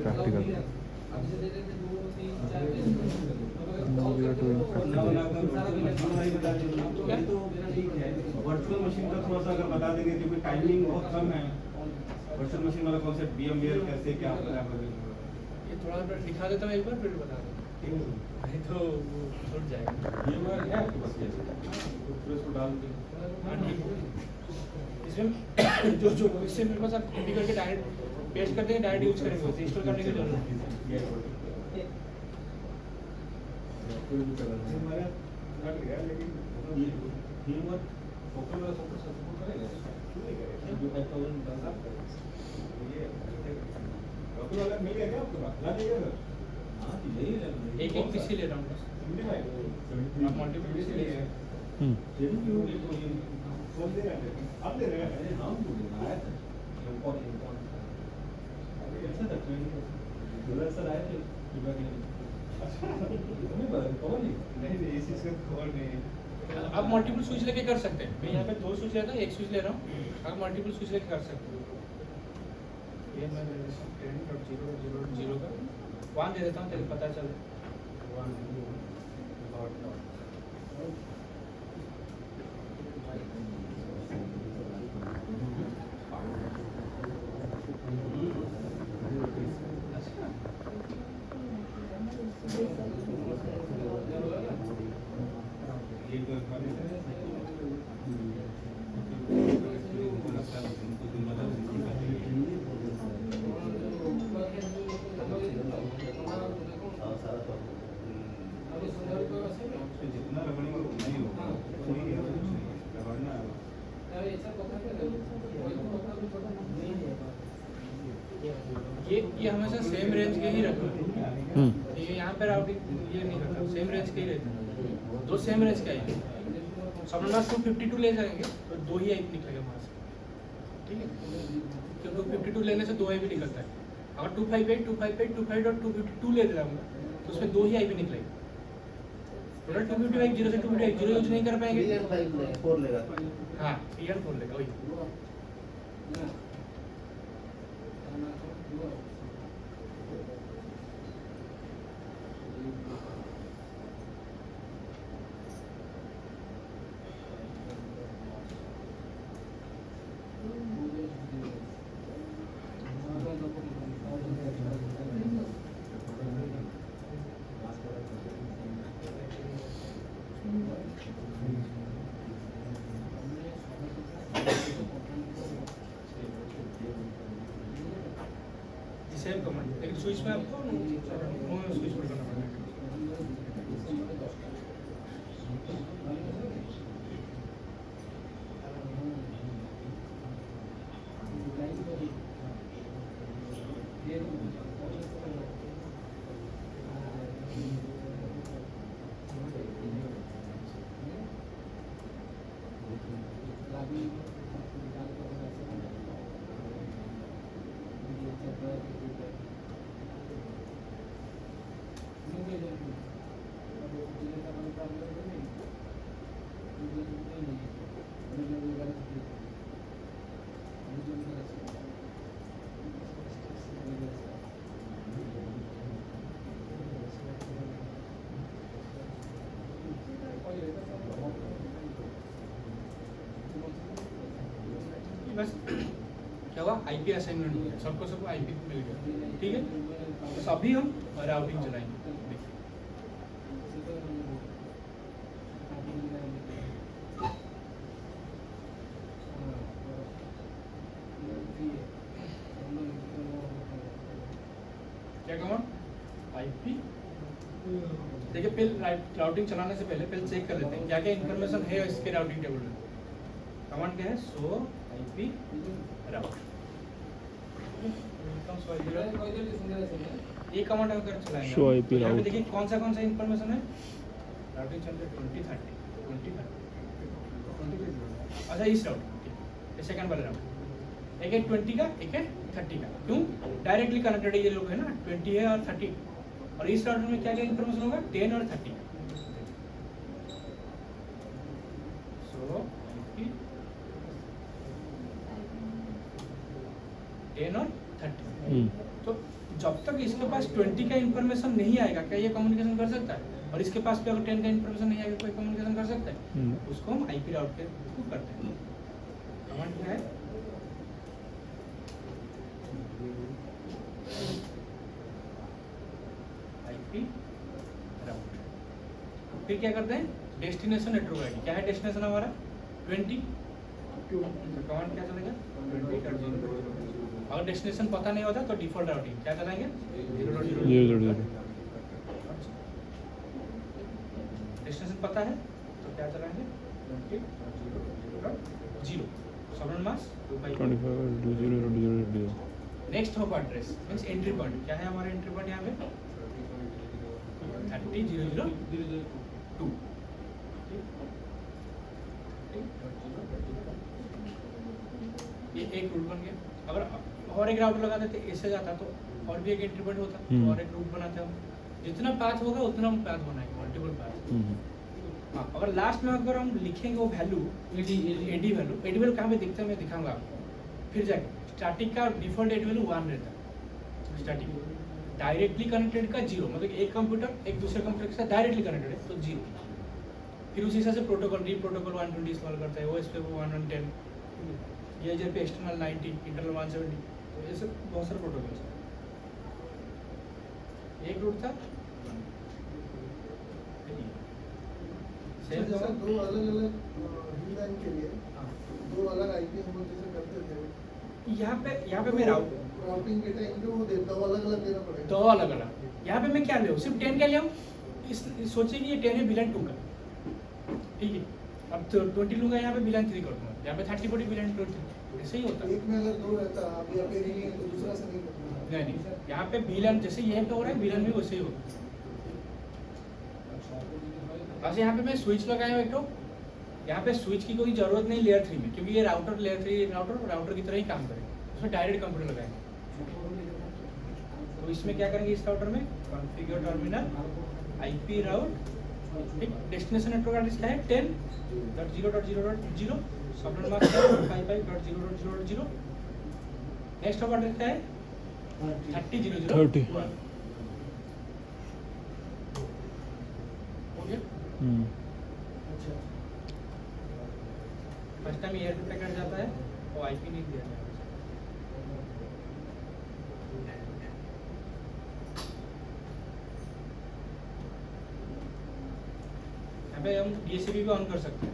Practical. Now we are doing practical. Virtual machine का थोड़ा सा अगर बता देंगे क्योंकि टाइमिंग बहुत कम है। वर्चुअल मशीन वाला कॉन्सेप्ट VMware कैसे क्या होता है ये थोड़ा दिखा देता हूँ एक बार, फिर बता दो। नहीं तो वो छूट जाएगा। VMware है आपके पास कैसे? फिर उसको डाल के इसमें जो इससे मेरे पास आप कॉपी करके डायरेक्ट पेस्ट कर देंगे, डायरेक्ट यूज करेंगे, उसे इंस्टॉल करने की जरूरत नहीं है। लेकिन VMware फोकल वाला सपोर्ट करेगा जो 5000 डाल ये फोकल वाला मिल गया क्या आपको? ला दिया सर? हां यही एक पीसी ले रहा हूँ बस। 75 आप मल्टीपल पीसी ले रहे हैं। जरूर क्यों फोन दे रहे हैं आप दे रहे हैं? अरे हम तो दे रहा है इम्पोर्टेंट ऐसा था डॉलर सर आए थे विभाग में। अच्छा नहीं बात कौन नहीं इस चीज का खबर नहीं। आप मल्टीपल स्विच लेके कर सकते हैं। मैं यहाँ पे 2 स्विच लेता हूँ, एक स्विच ले रहा हूँ। आप मल्टीपल स्विच लेके कर सकते हैं। ये मैं 10.0.0.0 का 1 दे देता हूँ ताकि पता चले। जितना रगड़ेंगे उतना ही होगा। रगड़ना ये हमेशा सेम रेंज के ही रखना है। ये यहाँ पे राउटिंग ये नहीं करता, सेम रेंज के ही रहता है। 2 सेम रेंज का है। सब लोग 252 ले जाएंगे तो 2 ही आईपी निकलेगा वहाँ से, ठीक है? क्योंकि 252 लेने से 2 आईपी निकलता है। अगर 258, 258, 258.252 ले जाऊंगा तो उसमें 2 ही आईपी निकलेगा। टोटल 255 0 से 255 0 यूज नहीं कर पाएंगे। फोर लेगा। हाँ EN4 लेगा वही। सेम कमांड, लेकिन स्विच में आपको स्विच पर करना पड़ेगा। बस क्या हुआ, आईपी असाइनमेंट हो गया, सबको आईपी मिल गया, ठीक है। बस अभी हम राउटिंग चलाएंगे। क्या कमांड आईपी, देखिए पहले राउटिंग चलाने से पहले चेक कर लेते हैं क्या क्या इन्फॉर्मेशन है इसके राउटिंग टेबल में। कमांड क्या है, सो आईपी राउट। ये कमांड अगर चलाएंगे शो आईपी राउट, देखिए कौन सा इन्फॉर्मेशन है। राउटिंग चल रहा है 2030। अच्छा इस राउट ये सेकंड वाला राउट, एक है 20 का, एक है 30 का। क्यों, डायरेक्टली कनेक्टेड है ये लोग है ना, 20 है और 30 और इस राउटर में क्या क्या इन्फॉर्मेशन होगा 10 और 30 सो 10 और 30 तो जब तक इसके पास 20 का इन्फॉर्मेशन नहीं आएगा क्या ये कम्युनिकेशन कर सकता है और इसके पास भी अगर 10 का इन्फॉर्मेशन नहीं आएगा कोई कम्युनिकेशन कर सकता है उसको हम आईपी राउट के थ्रू करते हैं कमांड क्या है आईपी राउट फिर क्या करते हैं डेस्टिनेशन नेटवर्क आईडी क्या है डेस्टिनेशन हमारा 20 तो कमांड क्या चलेगा 20.0 अगर डेस्टिनेशन पता नहीं होता तो डिफॉल्ट राउटिंग क्या चलाएंगे 0.0 डेस्टिनेशन पता है तो क्या चलाएंगे 20.0 subnet mask 25.0.0.0 next hop address means entry point क्या है हमारा एंट्री पॉइंट यहाँ पे 30.0.0.2 ये एक रूट बन गया अगर और एक राउटर लगा देते ऐसे जाता तो और भी एक एंट्री पॉइंट होता तो और एक रूट बनाते हम जितना पाथ होगा उतना हम पाथ बनाएंगे मल्टीपल पाथ हाँ अगर लास्ट में अगर हम लिखेंगे वो वैल्यू एडी वैल्यू कहाँ पे दिखता है मैं दिखाऊंगा आपको फिर जाके स्टैटिक का डिफॉल्ट एडी वैल्यू 1 रहता है स्टैटिक डायरेक्टली कनेक्टेड का 0 मतलब एक कंप्यूटर एक दूसरे कंप्यूटर के साथ डायरेक्टली कनेक्टेड है तो 0 फिर उसी हिसाब से प्रोटोकॉल री प्रोटोकॉल 120 इस्तेमाल करता है ओएस पे 110 ये पे एक्सटर्नल 90 इंटरनल 170 तो ये सब बहुत सारे प्रोटोकॉल्स हैं एक रूट था सर जैसे दो अलग-अलग वीलैन के लिए दो अलग आईपी हम लोग जैसे करते थे यहाँ पे मैं राउटिंग के टाइम पे वो देता हूँ अलग-अलग देना पड़ेगा दो अलग-अलग यहाँ पे मैं क्या ले रहा हूँ सिर्फ 10 का लिया हूँ इस सोचिए कि ये 10 है बिलन 2 का ठीक है अब तो 20 लूंगा यहाँ पे बिलन 3 कर दूंगा यहाँ पे 30-40 बिलन 2 ऐसे ही होता है एक में अगर दो रहता अब यहाँ पे नहीं है तो दूसरा से नहीं करना नहीं यहाँ पे बिलन जैसे यहाँ पे हो रहा है बिलन भी वैसे ही होगा बस यहाँ पे मैं स्विच लगाया हूँ एक तो यहाँ पे स्विच की कोई जरूरत नहीं लेयर 3 में क्योंकि ये राउटर लेयर 3 राउटर की तरह ही काम करेगा उसमें डायरेक्ट कंप्यूटर लगाएंगे तो इसमें क्या करेंगे इस राउटर में कॉन्फ़िगर टर्मिनल आईपी राउट एक डेस्टिनेशन नेटवर्क एड्रेस क्या है 10.0.0.0 subnet mask 55.0.0.0 next hop address क्या है 30.0.0.1 हो गया अच्छा first time R two packet जाता है वो आईपी नहीं दिया जाता यहाँ पे हम डीएचसीपी भी ऑन कर सकते हैं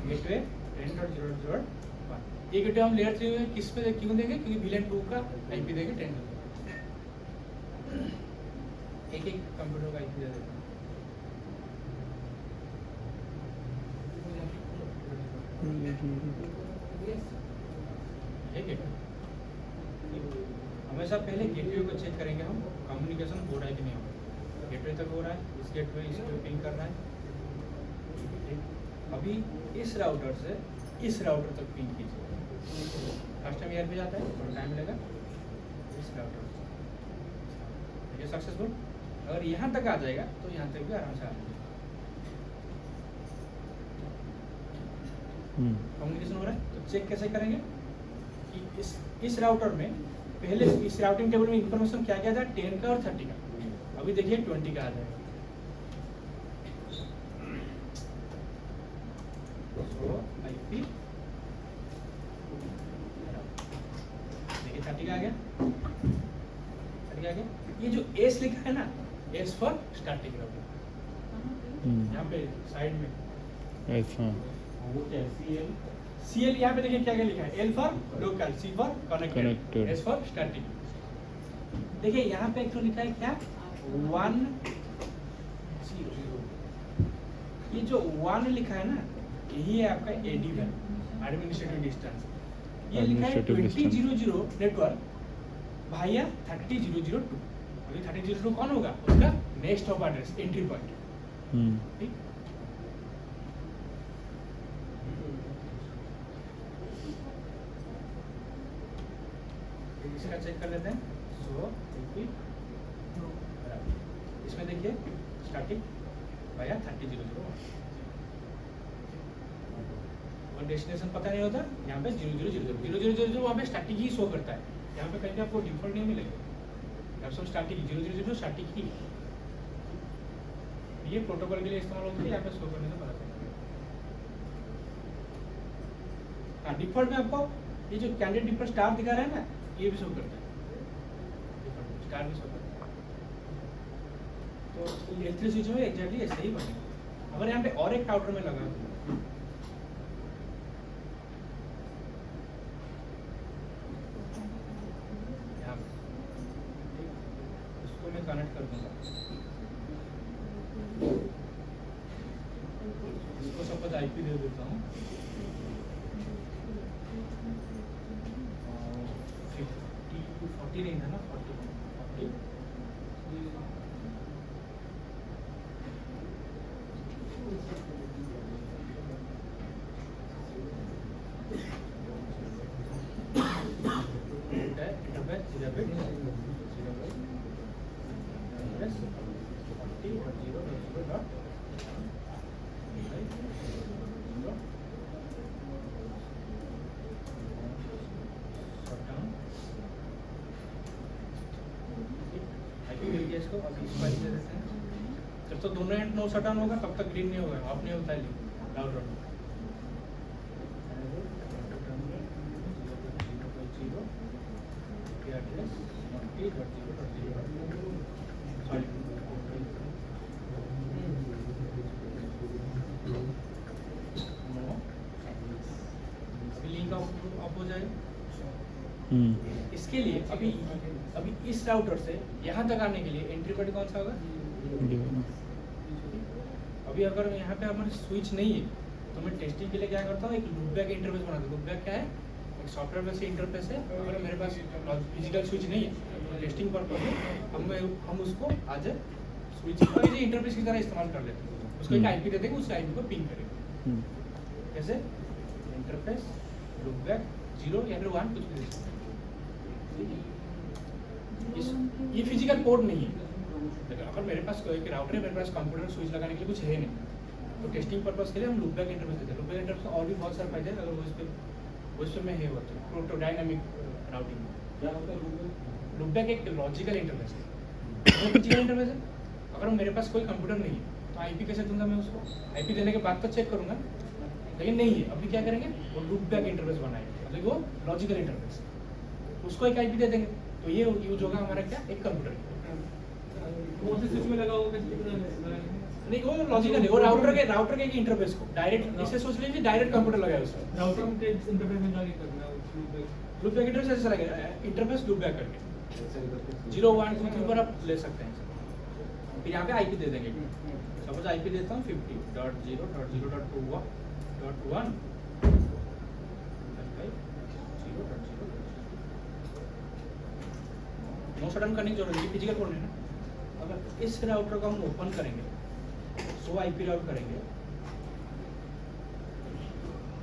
गेटवे 10.0.0.1 ये गेटवे हम लेयर 3 में किस पे क्यों देंगे क्योंकि VLAN 2 का आईपी देंगे 10 एक कंप्यूटर का आईपी दे देते हैं हमेशा पहले गेटवे को चेक करेंगे हम कम्युनिकेशन हो रहा है कि नहीं हो रहा गेटवे तक हो रहा है इस गेटवे इसको पिंग कर रहा है अभी इस राउटर से इस राउटर तक पिंग कीजिए फर्स्ट टाइम एयर पे जाता है थोड़ा टाइम लगेगा इस राउटर से ये सक्सेसफुल अगर यहाँ तक आ जाएगा तो यहाँ तक भी आराम से आ जाएगा कम्युनिकेशन हो रहा है तो चेक कैसे करेंगे कि इस राउटर में पहले इस राउटिंग टेबल में इंफॉर्मेशन क्या क्या था 10 का और 30 का अभी देखिए 20 का आ जाएगा so, IP देखिए 30 का आ गया 30 का आ गया ये जो S लिखा है ना S फॉर स्टैटिक राउटिंग यहाँ पे साइड में ऐसा CL यहाँ पे देखिए क्या क्या लिखा है L for local C for connected S for static देखिए यहाँ पे एक तो लिखा है क्या 1 0 ये जो 1 लिखा है ना यही है आपका AD वैल्यू एडमिनिस्ट्रेटिव डिस्टेंस ये लिखा है 20.0.0 नेटवर्क भाया 30.0.0.2 अभी 30.0.2 कौन होगा उसका next hop address entry point ठीक इसका चेक कर लेते हैं सो इसमें देखिए स्टार्टिंग भैया 3000 और डेस्टिनेशन पता नहीं होता, यहाँ पे 0000 वहाँ पे स्टार्टिंग ही शो करता है। यहाँ पे कहीं आपको डिफॉल्ट नहीं मिलेगा, यहाँ सब स्टार्टिंग 000 स्टार्टिंग ही। ये प्रोटोकॉल के लिए इस्तेमाल होती है, यहाँ पे शो करने से पता चलेगा। हाँ, डिफॉल्ट में आपको ये जो कैंडिडेट डिफॉल्ट स्टार दिखा रहा है ना, ये भी शो करता है, स्टार भी शो करता है। तो L3 स्विच में एग्जैक्टली ऐसे ही बनेगा। अगर यहाँ पे और एक राउटर में लगा इसको मैं कनेक्ट कर दूंगा, इसको सपोज आईपी दे देता हूँ 40 नहीं था ना, 40 इसको अभी इस वाली दे देते हैं। जब तक दोनों एंड नो शटडाउन होगा तब तक ग्रीन नहीं होगा, ऑफ नहीं होता है राउटर। लिंक ऑफ हो जाएगा। इसके लिए अभी इस राउटर से यहाँ तक आने के लिए एंट्री पॉइंट कौन सा होगा? अभी अगर यहाँ पे हमारे स्विच नहीं है तो मैं टेस्टिंग के लिए क्या करता हूँ, एक लूपबैक इंटरफेस बनाता हूँ। लूपबैक क्या है? एक सॉफ्टवेयर वैसे इंटरफेस है। अगर मेरे पास फिजिकल स्विच नहीं है तो टेस्टिंग पर्पज में हम उसको आज स्विच का इंटरफेस की तरह इस्तेमाल कर लेते हैं। उसको एक आईपी दे देंगे, उस आईपी को पिंग करेंगे। कैसे? इंटरफेस लूपबैक 0 या फिर 1 कुछ भी दे सकते हैं। ये फिजिकल पोर्ट नहीं है। अगर मेरे पास कोई राउटर है, मेरे पास कंप्यूटर स्विच लगाने के लिए कुछ है नहीं, तो टेस्टिंग पर्पस के लिए हम लूपबैक इंटरफेस देते हैं। लूपबैक इंटरफेस और भी बहुत सारे फायदे हैं अगर उस पे मैं है होता है। प्रोटो डायनामिक राउटिंग क्या होता है? लूपबैक एक लॉजिकल इंटरफेस है। फिजिकल इंटरफेस है। अगर मेरे पास कोई कंप्यूटर नहीं है तो आईपी कैसे दूंगा मैं उसको? आईपी देने के बाद तो चेक करूंगा, लेकिन नहीं है। अभी क्या करेंगे? वो लूपबैक इंटरफेस बनाएंगे, मतलब वो लॉजिकल इंटरफेस, उसको एक आईपी दे देंगे। तो ये यूज होगा हमारा क्या? एक कंप्यूटर कौन से स्विच में लगा होगा? नहीं, वो लॉजिकल है। वो राउटर के इंटरफेस को डायरेक्ट इसे सोच लीजिए, डायरेक्ट कंप्यूटर लगाया उसमें। राउटर के इंटरफेस में जाके करना है लूपबैक इंटरफेस ऐसा लगेगा, इंटरफेस लूपबैक करके 0 1 2 3 पर आप ले सकते हैं। फिर यहाँ पे आईपी दे देंगे। सपोज आईपी देता हूँ 50.0.0.1 नो शटडाउन करने की जरूरत नहीं, फिजिकल पोर्ट है ना। अगर इस राउटर को हम ओपन करेंगे, सो आईपी राउट करेंगे,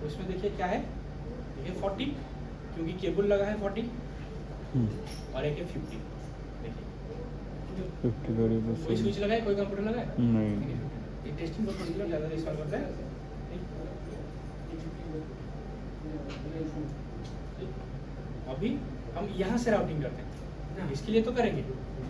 तो इसमें देखिए क्या है, देखिए 40 क्योंकि केबल लगा है 40 और एक है 50। देखिए 50 कोई स्विच लगा है, कोई कंप्यूटर लगा है नहीं। ये टेस्टिंग पर्पस के लिए ज़्यादा इस्तेमाल करता है। अभी हम यहाँ से राउटिंग करते हैं, इसके लिए तो करेंगे।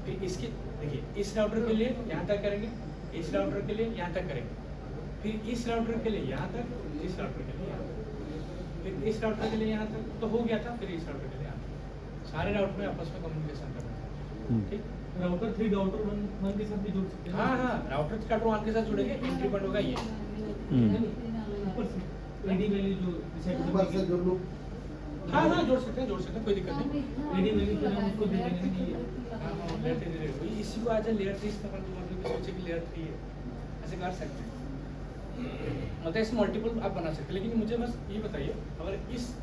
फिर इसके देखिए इस राउटर के लिए यहाँ तक करेंगे, इस राउटर के लिए यहाँ तक करेंगे, फिर इस राउटर के लिए यहाँ तक, इस राउटर के लिए यहाँ तक, फिर इस राउटर के लिए यहाँ तक, तो हो गया था। फिर इस राउटर के लिए यहाँ तक, सारे राउटर में आपस में कम्युनिकेशन करना है। ठीक, राउटर 3 राउटर 1 के साथ भी जुड़ सकते हैं। हाँ, राउटर 1 के साथ जुड़ेंगे। एंट्री पॉइंट होगा ये। ऊपर से एडी वैल्यू जो ऊपर से जो लोग हाँ, जोड़ सकते हैं, कोई दिक्कत नहीं। एडी वैल्यू फिर हम उसको दे देंगे कि इसी को आज लेयर 3 इस्तेमाल मतलब कि सोचे कि लेयर 3 है, ऐसे कर सकते हैं। मतलब ऐसे मल्टीपल आप बना सकते हैं। लेकिन मुझे बस ये बताइए, अगर इस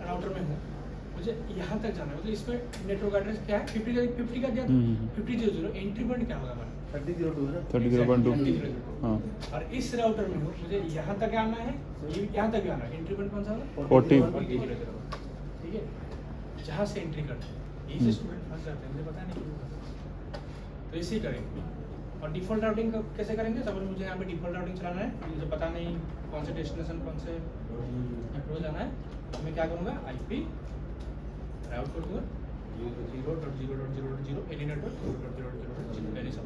राउटर में हूँ, मुझे यहाँ तक जाना है, मतलब इसमें नेटवर्क एड्रेस क्या है? 50 का दिया था, 50.0 एंट्री पॉइंट क्या होगा हमारा? 30.2 हाँ। और इस राउटर में हूँ, मुझे यहाँ तक आना है, यहाँ तक भी आना है। एंट्री पॉइंट कौन सा होगा? 40। ठीक है, जहाँ से एंट्री करते हैं यही से स्टूडेंट फंस जाते हैं, मुझे पता नहीं क्यों। तो तो इसी करेंगे। और डिफ़ॉल्ट राउटिंग कैसे करेंगे? सपोज मुझे यहाँ पे डिफ़ॉल्ट राउटिंग चलाना है, मुझे पता नहीं कौन से डेस्टिनेशन कौन से अप्रोच जाना है, तो मैं क्या करूँगा IP राउट कर दूँगा 0.0.0.0 एनी नेटवर्क 0.0.0.0 एनी सब।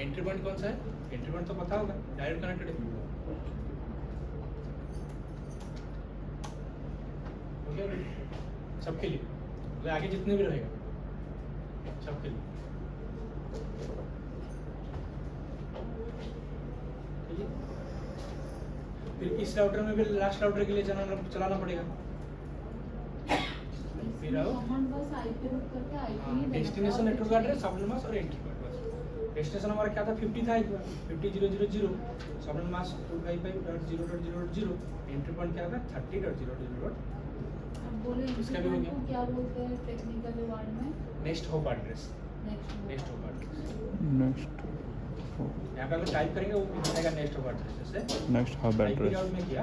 एंट्री पॉइंट कौन सा है? एंट्री पॉइंट तो पता होगा, डायरेक्ट कनेक्टेड है। ओके सबके लिए, मतलब आगे जितने भी रहेगा सबके लिए। ठीक है, फिर इस राउटर में भी लास्ट राउटर के लिए चलाना पड़ेगा। फिर आओ destination network address, subnet mask और एंट्री पॉइंट। बस डेस्टिनेशन हमारा क्या था? 50 था एक बार, 50.0.0.0, सबनेट मास्क 255.0.0.0, एंट्री पॉइंट क्या था? 30.0.0.0। इसका भी हो गया। क्या बोलते हैं टेक्निकल वर्ड में? Next hop address, next hop address. Next यहाँ पे अगर टाइप करेंगे वो दिखाएगा नेक्स्ट होप एड्रेस। जैसे नेक्स्ट हब IP एड्रेस। राउट में किया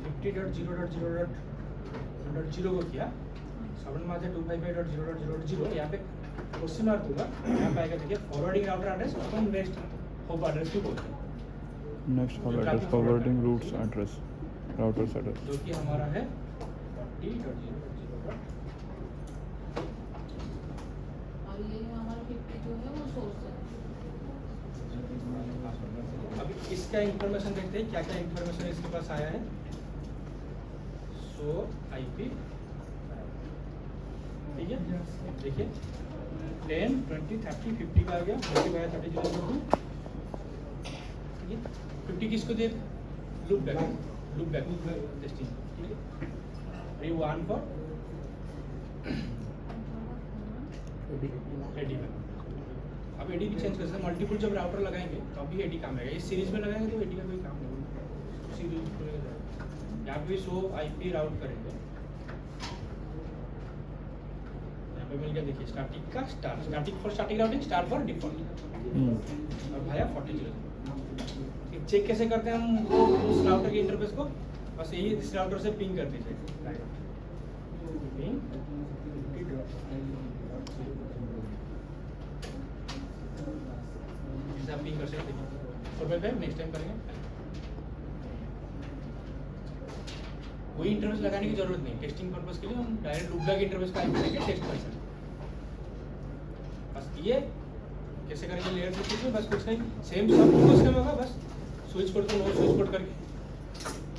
50.0.0.0 को किया, सबनेट मास्क है 255.0.0.0। यहाँ पे क्वेश्चन मार्क दूंगा, यहाँ पे आएगा देखिए फॉरवर्डिंग राउटर एड्रेस, उसको नेक्स्ट होप एड्रेस भी बोलते हैं, next hub address forwarding routes address routers address. जो कि हमारा है 40.0.0. और ये हमारा 50 जो है वो सोर्स है। अभी इसका इंफॉर्मेशन देखते हैं, क्या क्या इंफॉर्मेशन इसके पास आया है। सो IP, ठीक है, देखिए 10, 20, 30, 50 का आ गया, 30.30.0.2। ठीक है, 50 किसको दे? Loop back testing. ठीक है, ये 1 फॉर AD में। अब AD भी चेंज कर सकते हैं, मल्टीपल जब राउटर लगाएंगे तो अभी AD काम आएगा। इस सीरीज में लगाएंगे तो AD का कोई काम नहीं होगा, सीरीज खुलेगा। यहाँ पे सो IP राउट करेंगे, यहाँ पे मिल गया देखिए स्टैटिक का star, static for static routing, star for default. और भाया 40. चेक कैसे करते हैं हम उस राउटर के इंटरफेस को? बस यही इस राउटर से पिंग कर दीजिए, पिंग 50.0. ऐसे आप पिंग कर सकते हैं। और फिर नेक्स्ट टाइम करेंगे, कोई इंटरफेस लगाने की जरूरत नहीं। टेस्टिंग पर्पस के लिए हम डायरेक्ट लूपबैक इंटरफेस का IP लेके टेस्ट कर सकते हैं। बस ये कैसे करेंगे लेयर 3 में, बस कुछ नहीं, सेम सब कुछ सेम होगा, बस स्विच कोड को नो स्विच कोड करके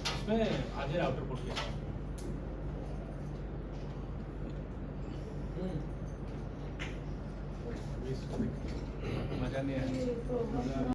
इसमें आगे राउटर पोर्ट किया। मजा नहीं आया।